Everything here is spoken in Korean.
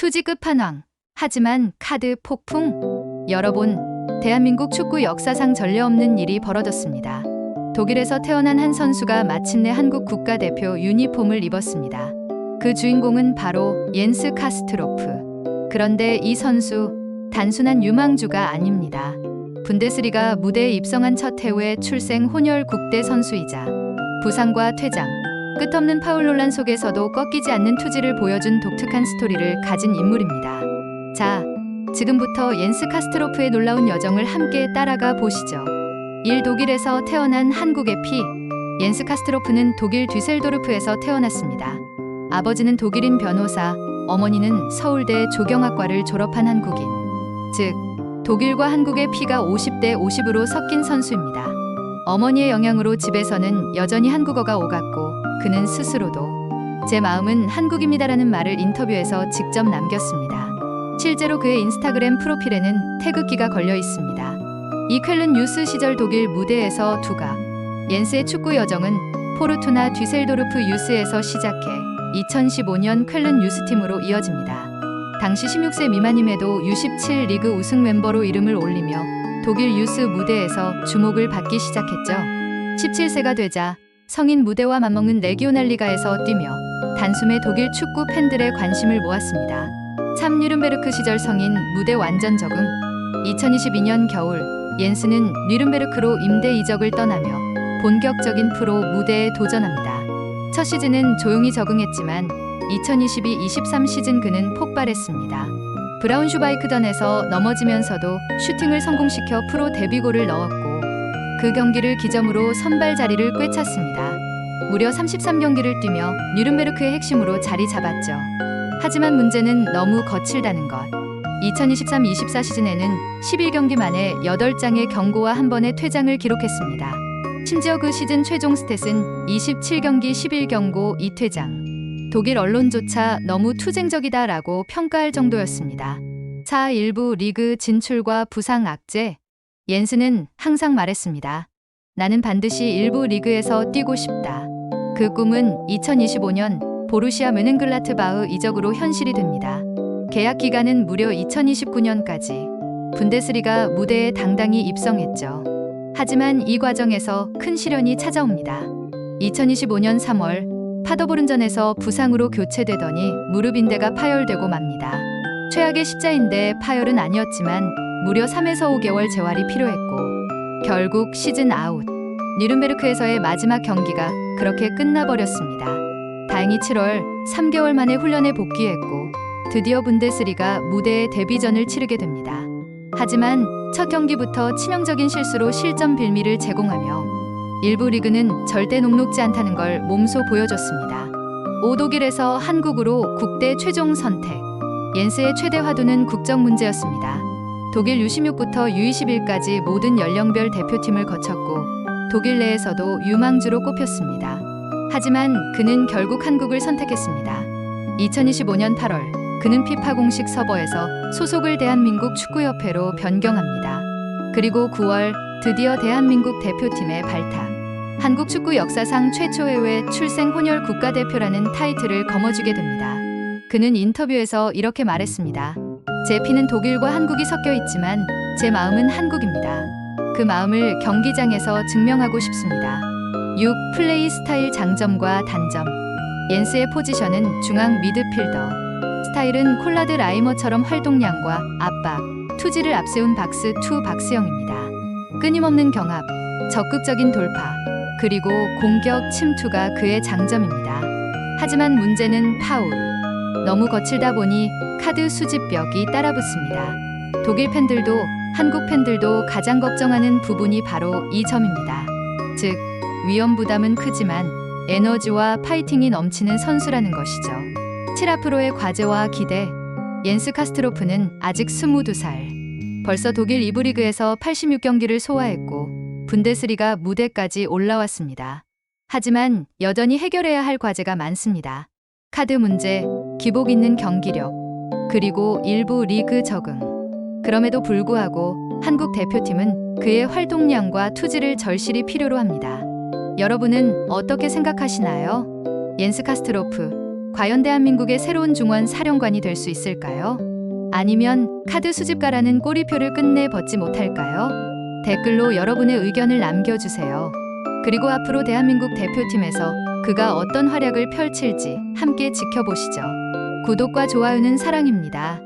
투지 끝판왕. 하지만 카드 폭풍. 여러분, 대한민국 축구 역사상 전례 없는 일이 벌어졌습니다. 독일에서 태어난 한 선수가 마침내 한국 국가대표 유니폼을 입었습니다. 그 주인공은 바로 옌스 카스트로프. 그런데 이 선수 단순한 유망주가 아닙니다. 분데스리가 무대에 입성한 첫 해외 출생 혼혈 국대 선수이자 부상과 퇴장, 끝없는 파울 논란 속에서도 꺾이지 않는 투지를 보여준 독특한 스토리를 가진 인물입니다. 자, 지금부터 옌스 카스트로프의 놀라운 여정을 함께 따라가 보시죠. 독일에서 태어난 한국의 피. 옌스 카스트로프는 독일 뒤셀도르프에서 태어났습니다. 아버지는 독일인 변호사, 어머니는 서울대 조경학과를 졸업한 한국인. 즉, 독일과 한국의 피가 50대 50으로 섞인 선수입니다. 어머니의 영향으로 집에서는 여전히 한국어가 오갔고 그는 스스로도 제 마음은 한국입니다라는 말을 인터뷰에서 직접 남겼습니다. 실제로 그의 인스타그램 프로필에는 태극기가 걸려 있습니다. 이 쾰른 유스 시절 독일 무대에서 두각. 옌스의 축구 여정은 포르투나 뒤셀도르프 유스에서 시작해 2015년 쾰른 유스팀으로 이어집니다. 당시 16세 미만임에도 U17 리그 우승 멤버로 이름을 올리며 독일 유스 무대에서 주목을 받기 시작했죠. 17세가 되자 성인 무대와 맞먹는 레기오날리가에서 뛰며 단숨에 독일 축구 팬들의 관심을 모았습니다. 참 뉘른베르크 시절 성인 무대 완전 적응. 2022년 겨울 옌스는 뉘른베르크로 임대 이적을 떠나며 본격적인 프로 무대에 도전합니다. 첫 시즌은 조용히 적응했지만 2022-23 시즌 그는 폭발했습니다. 브라운슈바이크전에서 넘어지면서도 슈팅을 성공시켜 프로 데뷔골을 넣었고 그 경기를 기점으로 선발 자리를 꿰찼습니다. 무려 33경기를 뛰며 뉘른베르크의 핵심으로 자리 잡았죠. 하지만 문제는 너무 거칠다는 것. 2023-24 시즌에는 11경기 만에 8장의 경고와 한 번의 퇴장을 기록했습니다. 심지어 그 시즌 최종 스탯은 27경기 11경고 2퇴장. 독일 언론조차 너무 투쟁적이다라고 평가할 정도였습니다. 1부 리그 진출과 부상 악재. 옌스는 항상 말했습니다. 나는 반드시 1부 리그에서 뛰고 싶다. 그 꿈은 2025년 보루시아 뮌헨글라트바흐 이적으로 현실이 됩니다. 계약 기간은 무려 2029년까지. 분데스리가 무대에 당당히 입성했죠. 하지만 이 과정에서 큰 시련이 찾아옵니다. 2025년 3월 파더보른전에서 부상으로 교체되더니 무릎 인대가 파열되고 맙니다. 최악의 십자인대 파열은 아니었지만 무려 3에서 5개월 재활이 필요했고 결국 시즌 아웃. 뉘른베르크에서의 마지막 경기가 그렇게 끝나버렸습니다. 다행히 7월 3개월 만에 훈련에 복귀했고 드디어 분데스리가 무대에 데뷔전을 치르게 됩니다. 하지만 첫 경기부터 치명적인 실수로 실점 빌미를 제공하며 일부 리그는 절대 녹록지 않다는 걸 몸소 보여줬습니다. 오독일에서 한국으로 국대 최종 선택. 옌스의 최대 화두는 국적 문제였습니다. 독일 U16부터 U21까지 모든 연령별 대표팀을 거쳤고 독일 내에서도 유망주로 꼽혔습니다. 하지만 그는 결국 한국을 선택했습니다. 2025년 8월 그는 피파 공식 서버에서 소속을 대한민국 축구협회로 변경합니다. 그리고 9월 드디어 대한민국 대표팀에 발탁. 한국 축구 역사상 최초 해외 출생 혼혈 국가대표라는 타이틀을 거머쥐게 됩니다. 그는 인터뷰에서 이렇게 말했습니다. 제 피는 독일과 한국이 섞여 있지만 제 마음은 한국입니다. 그 마음을 경기장에서 증명하고 싶습니다. 6. 플레이 스타일 장점과 단점. 옌스의 포지션은 중앙 미드필더. 스타일은 콜라드 라이머처럼 활동량과 압박, 투지를 앞세운 박스2 박스형입니다. 끊임없는 경합, 적극적인 돌파, 그리고 공격 침투가 그의 장점입니다. 하지만 문제는 파울. 너무 거칠다 보니 카드 수집벽이 따라붙습니다. 독일 팬들도 한국 팬들도 가장 걱정하는 부분이 바로 이 점입니다. 즉, 위험 부담은 크지만 에너지와 파이팅이 넘치는 선수라는 것이죠. 7 앞으로의 과제와 기대. 옌스 카스트로프는 아직 22살. 벌써 독일 2부 리그에서 86경기를 소화했고 분데스리가 무대까지 올라왔습니다. 하지만 여전히 해결해야 할 과제가 많습니다. 카드 문제, 기복 있는 경기력, 그리고 일부 리그 적응. 그럼에도 불구하고 한국 대표팀은 그의 활동량과 투지를 절실히 필요로 합니다. 여러분은 어떻게 생각하시나요? 옌스 카스트로프, 과연 대한민국의 새로운 중원 사령관이 될 수 있을까요? 아니면 카드 수집가라는 꼬리표를 끝내 벗지 못할까요? 댓글로 여러분의 의견을 남겨주세요. 그리고 앞으로 대한민국 대표팀에서 그가 어떤 활약을 펼칠지 함께 지켜보시죠. 구독과 좋아요는 사랑입니다.